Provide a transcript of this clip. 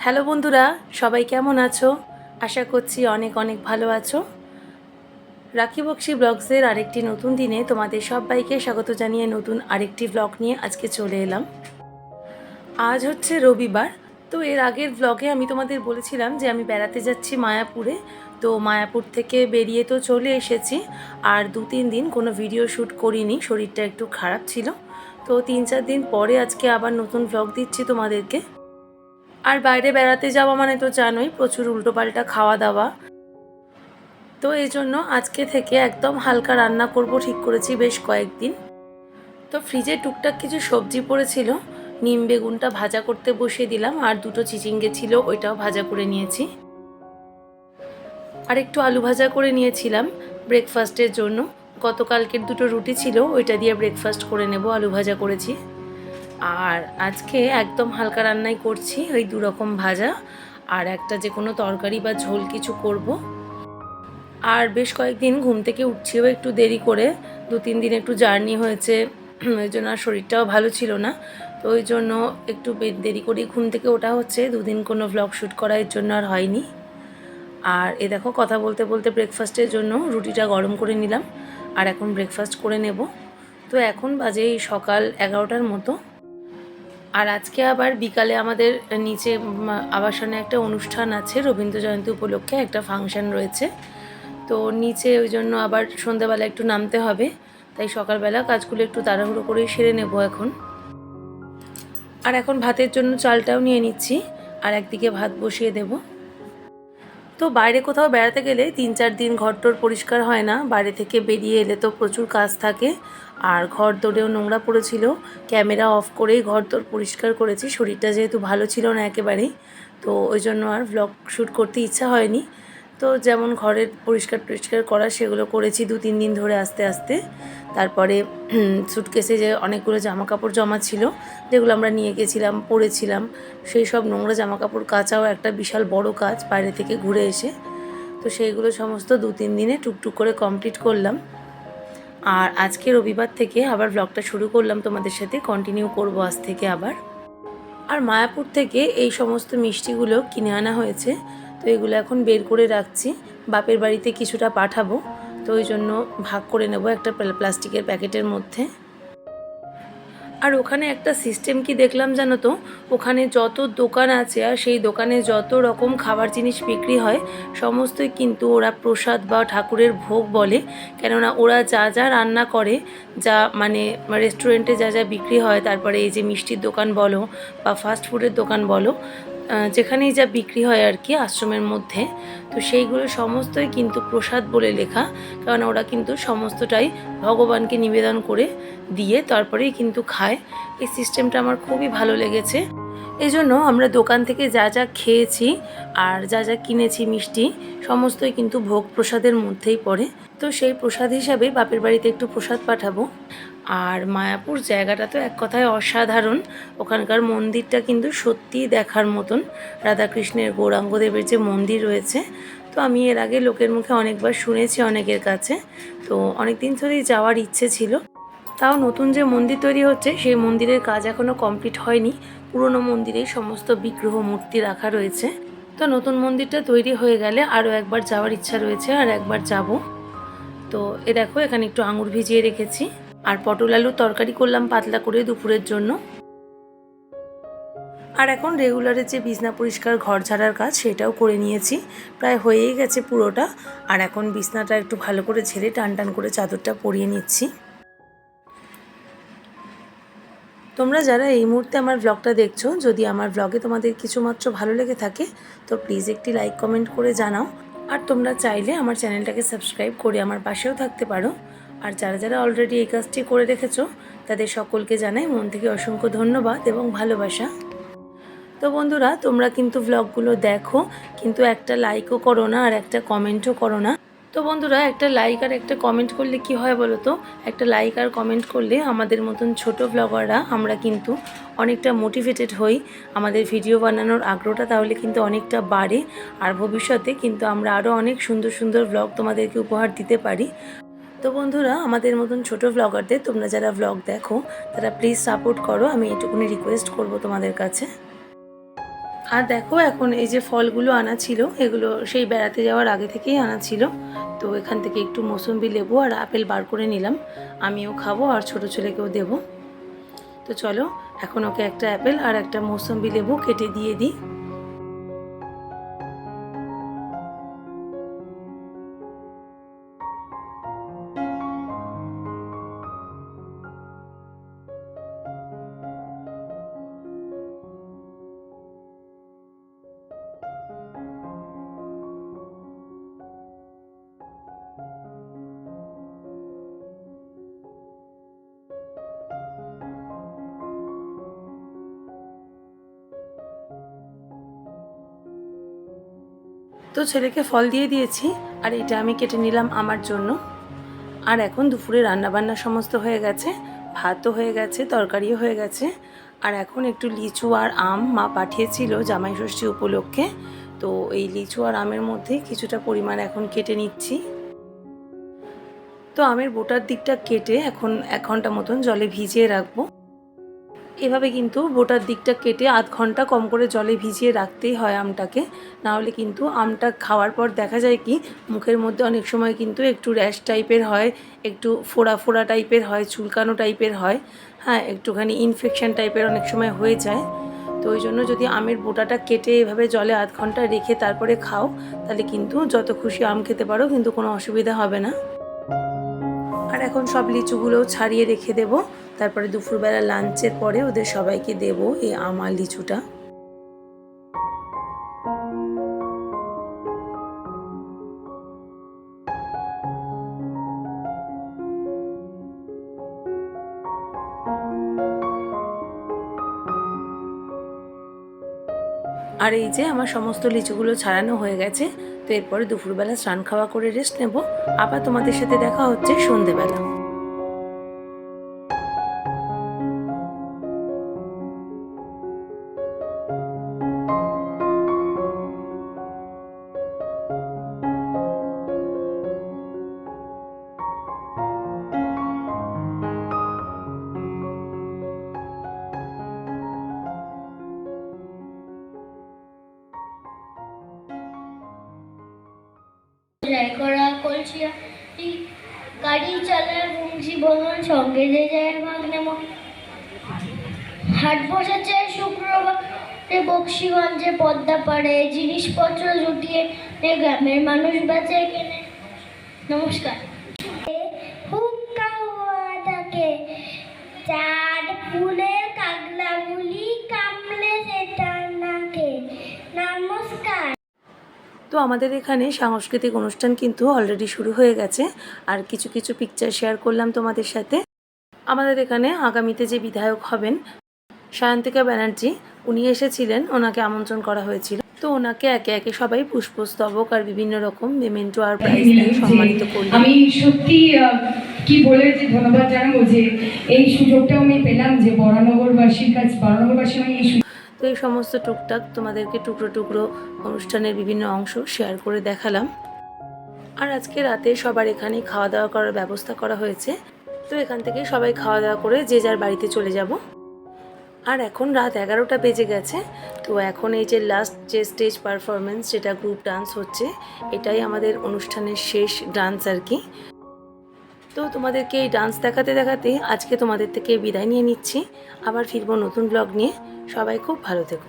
Hello বন্ধুরা, সবাই কেমন আছো? আশা করছি অনেক অনেক ভালো আছো। রাখি বক্সি ব্লগসের আরেকটি নতুন দিনে তোমাদের সবাইকে স্বাগত জানিয়ে নতুন আরেকটি ব্লগ নিয়ে আজকে চলে এলাম। আজ হচ্ছে রবিবার। তো এর আগের ব্লগে আমি তোমাদের বলেছিলাম যে আমি বেড়াতে যাচ্ছি মায়াপুরে। তো মায়াপুর থেকে বেরিয়ে তো চলে এসেছি, আর 2-3 দিন কোনো ভিডিও শ্যুট করিনি, শরীরটা একটু খারাপ ছিল। তো 3-4 দিন পরে আজকে আবার নতুন ব্লগ দিচ্ছি তোমাদেরকে। আর বাইরে বেড়াতে যাওয়া মানে তো জানোই, প্রচুর উল্টোপাল্টা খাওয়া দাওয়া। তো এই জন্য আজকে থেকে একদম হালকা রান্না করব ঠিক করেছি বেশ কয়েকদিন। তো ফ্রিজে টুকটাক কিছু সবজি পড়েছিল, নিম বেগুনটা ভাজা করতে বসিয়ে দিলাম, আর দুটো চিচিঙ্গে ছিল ওইটাও ভাজা করে নিয়েছি। আর একটু আলু ভাজা করে নিয়েছিলাম ব্রেকফাস্টের জন্য। গতকালকের দুটো রুটি ছিল, ওইটা দিয়ে ব্রেকফাস্ট করে নেব, আলু ভাজা করেছি। আর আজকে একদম হালকা রান্নাই করছি, ওই 2 রকম ভাজা আর একটা যে কোনো তরকারি বা ঝোল কিছু করব। আর বেশ কয়েকদিন ঘুম থেকে উঠছিও একটু দেরি করে, 2-3 দিন একটু জার্নি হয়েছে, ওই জন্য আর শরীরটাও ভালো ছিল না। তো ওই জন্য একটু দেরি করেই ঘুম থেকে ওঠা হচ্ছে, 2 দিন কোনো ভ্লগ শ্যুট করার জন্য আর হয়নি। আর এ দেখো কথা বলতে বলতে ব্রেকফাস্টের জন্য রুটিটা গরম করে নিলাম, আর এখন ব্রেকফাস্ট করে নেব। তো এখন বাজে সকাল 11টার মতো। আর আজকে আবার বিকালে আমাদের নিচে আবাসনে একটা অনুষ্ঠান আছে, রবীন্দ্র জয়ন্তী উপলক্ষে একটা ফাংশন রয়েছে। তো নিচে ওই জন্য আবার সন্ধ্যাবেলা একটু নামতে হবে, তাই সকালবেলা কাজগুলো একটু তাড়াহুড়ো করেই সেরে নেব এখন। আর এখন ভাতের জন্য চালটাও নিয়ে নিচ্ছি, আর একদিকে ভাত বসিয়ে দেব। তো বাইরে কোথাও বেড়াতে গেলে 3-4 দিন ঘরটর পরিষ্কার হয় না, বাইরে থেকে বেরিয়ে এলে তো প্রচুর কাজ থাকে। আর ঘর দোরেও নোংরা পড়েছিল, ক্যামেরা অফ করেই ঘর দোর পরিষ্কার করেছি, শরীরটা যেহেতু ভালো ছিল না একেবারেই। তো ওই জন্য আর ভ্লগ শ্যুট করতে ইচ্ছা হয়নি। তো যেমন ঘরের পরিষ্কার টরিষ্কার করা সেগুলো করেছি 2-3 দিন ধরে আস্তে আস্তে। তারপরে সুটকেসে যে অনেকগুলো জামাকাপড় জমা ছিল, যেগুলো আমরা নিয়ে গেছিলাম পরেছিলাম, সেই সব নোংরা জামাকাপড় কাচাও একটা বিশাল বড় কাজ বাইরে থেকে ঘুরে এসে। তো সেইগুলো সমস্ত 2-3 দিনে টুকটুক করে কমপ্লিট করলাম। আর আজকে রবিবার থেকে আবার ব্লগটা শুরু করলাম তোমাদের সাথে, কন্টিনিউ করব আজ থেকে আবার। আর মায়াপুর থেকে এই সমস্ত মিষ্টিগুলো কিনে আনা হয়েছে, তো এগুলো এখন বের করে রাখছি, বাপের বাড়িতে কিছুটা পাঠাবো। তো ওই জন্য ভাগ করে নেব একটা প্লাস্টিকের প্যাকেটের মধ্যে। আর ওখানে একটা সিস্টেম কি দেখলাম জানো তো, ওখানে যত দোকান আছে আর সেই দোকানে যত রকম খাবার জিনিস বিক্রি হয় সমস্তই কিন্তু ওরা প্রসাদ বা ঠাকুরের ভোগ বলে। কেননা ওরা যা যা রান্না করে, যা মানে রেস্টুরেন্টে যা যা বিক্রি হয়, তারপরে এই যে মিষ্টির দোকান বলো বা ফাস্ট ফুডের দোকান বলো, যেখানেই যা বিক্রি হয় আর কি আশ্রমের মধ্যে, তো সেইগুলো সমস্তই কিন্তু প্রসাদ বলে লেখা। কারণ ওরা কিন্তু সমস্তটাই ভগবানকে নিবেদন করে দিয়ে তারপরেই কিন্তু খায়। এই সিস্টেমটা আমার খুবই ভালো লেগেছে। এই জন্য আমরা দোকান থেকে যা যা খেয়েছি আর যা যা কিনেছি মিষ্টি, সমস্তই কিন্তু ভোগ প্রসাদের মধ্যেই পড়ে। তো সেই প্রসাদ হিসাবে বাপের বাড়িতে একটু প্রসাদ পাঠাবো। আর মায়াপুর জায়গাটা তো এক কথায় অসাধারণ, ওখানকার মন্দিরটা কিন্তু সত্যিই দেখার মতন। রাধাকৃষ্ণের গৌরাঙ্গদেবের যে মন্দির রয়েছে, তো আমি এর আগে লোকের মুখে অনেকবার শুনেছি অনেকের কাছে, তো অনেক দিন ধরেই যাওয়ার ইচ্ছে ছিল। তাও নতুন যে মন্দির তৈরি হচ্ছে সেই মন্দিরের কাজ এখনও কমপ্লিট হয়নি, পুরনো মন্দিরেই সমস্ত বিগ্রহ মূর্তি রাখা রয়েছে। তো নতুন মন্দিরটা তৈরি হয়ে গেলে আরও একবার যাওয়ার ইচ্ছা রয়েছে, আর একবার যাব। তো এ দেখো এখানে একটু আঙুর ভিজিয়ে রেখেছি, আর পটল আলুর তরকারি করলাম পাতলা করে দুপুরের জন্য। আর এখন রেগুলারের যে বিছনা পরিষ্কার ঘর ঝাড়ার কাজ সেটাও করে নিয়েছি, প্রায় হয়েই গেছে পুরোটা। আর এখন বিছনাটা একটু ভালো করে ঝেড়ে টান টান করে চাদরটা পরিয়ে নিচ্ছি। তোমরা যারা এই মুহূর্তে আমার ব্লগটা দেখছো, যদি আমার ব্লগে তোমাদের কিছুমাত্র ভালো লেগে থাকে তো প্লিজ একটি লাইক কমেন্ট করে জানাও। আর তোমরা চাইলে আমার চ্যানেলটাকে সাবস্ক্রাইব করে আমার পাশেও থাকতে পারো। আর যারা যারা অলরেডি এই কাজটি করে রেখেছো তাদের সকলকে জানাই মন থেকে অসংখ্য ধন্যবাদ এবং ভালোবাসা। তো বন্ধুরা, তোমরা কিন্তু ব্লগগুলো দেখো, কিন্তু একটা লাইকও করো না আর একটা কমেন্টও করো না। তো বন্ধুরা, একটা লাইক আর একটা কমেন্ট করলে কি হয় বলো তো? একটা লাইক আর কমেন্ট করলে আমাদের মতন ছোট ব্লগাররা আমরা কিন্তু অনেকটা মোটিভেটেড হই, আমাদের ভিডিও বানানোর আগ্রহটা তাহলে কিন্তু অনেকটা বাড়ে। আর ভবিষ্যতে কিন্তু আমরা আরও অনেক সুন্দর সুন্দর ব্লগ তোমাদেরকে উপহার দিতে পারি। তো বন্ধুরা, আমাদের মতন ছোট ব্লগারদের তোমরা যারা ব্লগ দেখো তারা প্লিজ সাপোর্ট করো, আমি এটুকুনি রিকোয়েস্ট করব তোমাদের কাছে। আর দেখো এখন এই যে ফলগুলো আনা ছিল, এগুলো সেই বেড়াতে যাওয়ার আগে থেকেই আনা ছিল। তো এখান থেকে একটু মৌসুম্বি লেবু আর আপেল বার করে নিলাম, আমিও খাবো আর ছোটো ছেলেকেও দেবো। তো চলো এখন ওকে একটা আপেল আর একটা মৌসুম্বি লেবু কেটে দিয়ে দিই। তো ছেলেকে ফল দিয়ে দিয়েছি আর এটা আমি কেটে নিলাম আমার জন্য। আর এখন দুপুরে রান্নাবান্না সমস্ত হয়ে গেছে, ভাতও হয়ে গেছে, তরকারিও হয়ে গেছে। আর এখন একটু লিচু আর আম মা পাঠিয়েছিল জামাই ষষ্ঠী উপলক্ষে, তো এই লিচু আর আমের মধ্যে কিছুটা পরিমাণ এখন কেটে নিচ্ছি। তো আমের বোটার দিকটা কেটে এখন 1 ঘন্টা মতন জলে ভিজিয়ে রাখবো। এভাবে কিন্তু বোটার দিকটা কেটে আধ ঘন্টা কম করে জলে ভিজিয়ে রাখতেই হয় আমটাকে, নাহলে কিন্তু আমটা খাওয়ার পর দেখা যায় কি মুখের মধ্যে অনেক সময় কিন্তু একটু র্যাশ টাইপের হয়, একটু ফোড়া ফোড়া টাইপের হয়, চুলকানো টাইপের হয়, হ্যাঁ একটুখানি ইনফেকশন টাইপের অনেক সময় হয়ে যায়। তো ওই জন্য যদি আমের বোটাটা কেটে এভাবে জলে আধ ঘন্টা রেখে তারপরে খাও, তাহলে কিন্তু যত খুশি আম খেতে পারো, কিন্তু কোনো অসুবিধা হবে না। আর এখন সব লিচুগুলোও ছাড়িয়ে রেখে দেব, তারপরে দুপুরবেলা লাঞ্চের পরে ওদের সবাইকে দেব এই আম আর লিচুটা। আর এই যে আমার সমস্ত লিচুগুলো ছাড়ানো হয়ে গেছে। তো এরপরে দুপুরবেলা স্নান খাওয়া করে রেস্ট নেব, আবার তোমাদের সাথে দেখা হচ্ছে সন্ধেবেলা। করা কলসিয়া গাড়ি চালায় বংশী বদন সঙ্গে যে যায় ভাগ্নে হাট বসেছে শুক্রবারে বক্সিগঞ্জে পদ্মা পাড়ে জিনিসপত্র জুটিয়ে গ্রামের মানুষ বেচে কেনে। নমস্কার। হুক্কা থাকে চার ফুলের কাগলাগুলি কামলে সেটা নাকে। নমস্কার। তো আমাদের এখানে সাংস্কৃতিক অনুষ্ঠান কিন্তু অলরেডি শুরু হয়ে গেছে, আর কিছু কিছু পিকচার শেয়ার করলাম তোমাদের সাথে। আমাদের এখানে আগামীতে যে বিধায়ক হবেন সায়ন্তিকা ব্যানার্জি, উনি এসেছিলেন, ওনাকে আমন্ত্রণ করা হয়েছিল। তো ওনাকে একে একে সবাই পুষ্পস্তবক আর বিভিন্ন রকম মেমেন্টো আর প্রাইজ দিয়ে সম্মানিত করলেন। আমি সত্যি কি বলে যে ধন্যবাদ জানাবো যে এই সুযোগটা আমি পেলাম, যে বরানগরবাসীর কাছে বরানগরবাসী আমি এই। তো এই সমস্ত টুকটাক তোমাদেরকে টুকরো টুকরো অনুষ্ঠানের বিভিন্ন অংশ শেয়ার করে দেখালাম। আর আজকে রাতে সবার এখানেই খাওয়া দাওয়া করার ব্যবস্থা করা হয়েছে। তো এখান থেকে সবাই খাওয়া দাওয়া করে যে যার বাড়িতে চলে যাব। আর এখন রাত 11টা বেজে গেছে। তো এখন এই যে লাস্ট যে স্টেজ পারফরমেন্স, যেটা গ্রুপ ডান্স হচ্ছে, এটাই আমাদের অনুষ্ঠানের শেষ ডান্স আর কি। তো তোমাদেরকে এই ডান্স দেখাতে দেখাতে আজকে তোমাদের থেকে বিদায় নিয়ে নিচ্ছি। আবার ফিরবো নতুন ব্লগ নিয়ে। সবাই খুব ভালো থেকো।